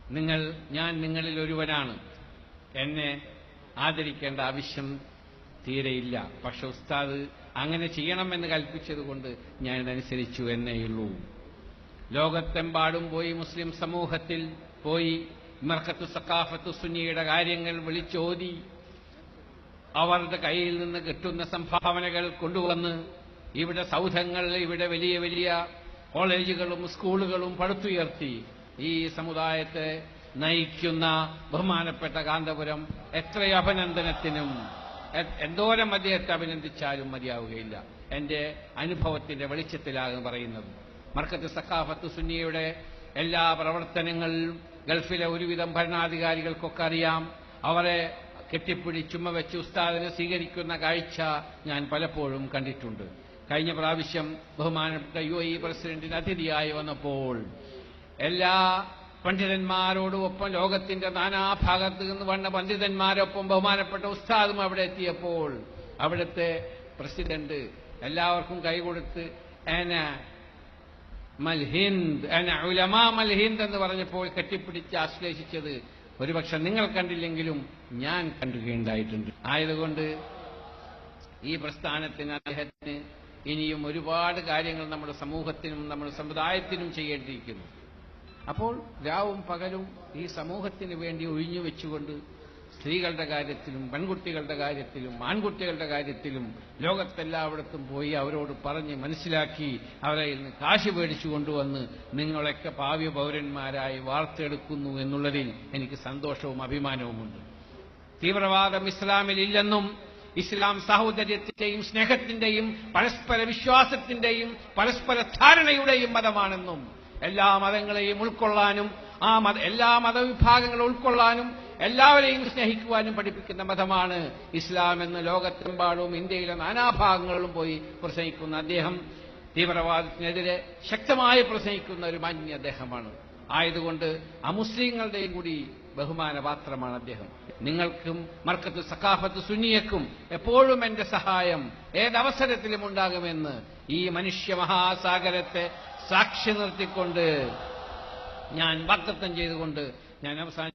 ഞാൻ നിങ്ങളിൽ ഒരുവനാണ്. എന്നെ ആദരിക്കേണ്ട ആവശ്യം തീരെയില്ല. പക്ഷെ ഉസ്താദ് അങ്ങനെ ചെയ്യണമെന്ന് കൽപ്പിച്ചതുകൊണ്ട് ഞാൻ ഇതനുസരിച്ചു എന്നേയുള്ളൂ. ലോകത്തെമ്പാടും പോയി, മുസ്ലിം സമൂഹത്തിൽ പോയി മർക്കത്തു സഖാഫത്തു സുന്നിയുടെ കാര്യങ്ങൾ വിളിച്ചോതി അവരുടെ കയ്യിൽ നിന്ന് കിട്ടുന്ന സംഭാവനകൾ കൊണ്ടുവന്ന് ഇവിടെ സൗധങ്ങൾ, ഇവിടെ വലിയ വലിയ കോളേജുകളും സ്കൂളുകളും പടുത്തുയർത്തി ഈ സമുദായത്തെ നയിക്കുന്ന ബഹുമാനപ്പെട്ട കാന്തപുരം എത്രയോ അഭിനന്ദനത്തിനും എന്തോരം അദ്ദേഹത്തെ അഭിനന്ദിച്ചാലും മതിയാവുകയില്ല. എന്റെ അനുഭവത്തിന്റെ വെളിച്ചത്തിലാണ് പറയുന്നത്. മർക്കത്ത് സഖാഫത്ത് സുന്നിയുടെ എല്ലാ പ്രവർത്തനങ്ങളിലും ഗൾഫിലെ ഒരുവിധം ഭരണാധികാരികൾക്കൊക്കെ അറിയാം. അവരെ കെട്ടിപ്പിടിച്ചുമ്മ വെച്ച് ഉസ്താദിനെ സ്വീകരിക്കുന്ന കാഴ്ച ഞാൻ പലപ്പോഴും കണ്ടിട്ടുണ്ട്. കഴിഞ്ഞ പ്രാവശ്യം ബഹുമാനപ്പെട്ട UAE പ്രസിഡന്റിന് അതിഥിയായി വന്നപ്പോൾ എല്ലാ പണ്ഡിതന്മാരോടും ഒപ്പം ലോകത്തിന്റെ നാനാഭാഗത്ത് നിന്ന് വന്ന പണ്ഡിതന്മാരൊപ്പം ബഹുമാനപ്പെട്ട ഉസ്താദും അവിടെ എത്തിയപ്പോൾ അവിടുത്തെ പ്രസിഡന്റ് എല്ലാവർക്കും കൈകൊടുത്ത് ഉലമാ മൽ ഹിന്ദ് എന്ന് പറഞ്ഞപ്പോൾ കെട്ടിപ്പിടിച്ച് ആശ്ലേഷിച്ചത് ഒരുപക്ഷെ നിങ്ങൾ കണ്ടില്ലെങ്കിലും ഞാൻ കണ്ടുകയുണ്ടായിട്ടുണ്ട്. ആയതുകൊണ്ട് ഈ പ്രസ്ഥാനത്തിന്, അദ്ദേഹത്തിന് ഇനിയും ഒരുപാട് കാര്യങ്ങൾ നമ്മുടെ സമൂഹത്തിനും നമ്മുടെ സമുദായത്തിനും ചെയ്യേണ്ടിയിരിക്കുന്നു. അപ്പോൾ രാവും പകലും ഈ സമൂഹത്തിന് വേണ്ടി ഒഴിഞ്ഞു വെച്ചുകൊണ്ട് സ്ത്രീകളുടെ കാര്യത്തിലും പെൺകുട്ടികളുടെ കാര്യത്തിലും ആൺകുട്ടികളുടെ കാര്യത്തിലും ലോകത്തെല്ലായിടത്തും പോയി അവരോട് പറഞ്ഞ് മനസ്സിലാക്കി അവരെ കാശ് മേടിച്ചു കൊണ്ടുവന്ന് നിങ്ങളൊക്കെ ഭാവി പൗരന്മാരായി വാർത്തെടുക്കുന്നു എന്നുള്ളതിൽ എനിക്ക് സന്തോഷവും അഭിമാനവുമുണ്ട്. തീവ്രവാദം ഇസ്ലാമിൽ ഇല്ലെന്നും ഇസ്ലാം സാഹോദര്യത്തിന്റെയും സ്നേഹത്തിന്റെയും പരസ്പര വിശ്വാസത്തിന്റെയും പരസ്പര ധാരണയുടെയും മതമാണെന്നും എല്ലാ മതങ്ങളെയും ഉൾക്കൊള്ളാനും എല്ലാ മതവിഭാഗങ്ങളും ഉൾക്കൊള്ളാനും എല്ലാവരെയും സ്നേഹിക്കുവാനും പഠിപ്പിക്കുന്ന മതമാണ് ഇസ്ലാം എന്ന് ലോകത്തെമ്പാടും ഇന്ത്യയിലെ നാനാഭാഗങ്ങളിലും പോയി പ്രസംഗിക്കുന്ന അദ്ദേഹം തീവ്രവാദത്തിനെതിരെ ശക്തമായി പ്രസംഗിക്കുന്ന ഒരു മാന്യ അദ്ദേഹമാണ്. ആയതുകൊണ്ട് അമുസ്ലിങ്ങളുടെയും കൂടി ബഹുമാനപാത്രമാണ് അദ്ദേഹം. നിങ്ങൾക്കും മർക്കത്ത് സഖാഫത്ത് സുന്നിയക്കും എപ്പോഴും എന്റെ സഹായം ഏതവസരത്തിലും ഉണ്ടാകുമെന്ന് ഈ മനുഷ്യ മഹാസാഗരത്തെ സാക്ഷി നിർത്തിക്കൊണ്ട് ഞാൻ വാഗ്ദത്തം ചെയ്തുകൊണ്ട് ഞാൻ അവസാനം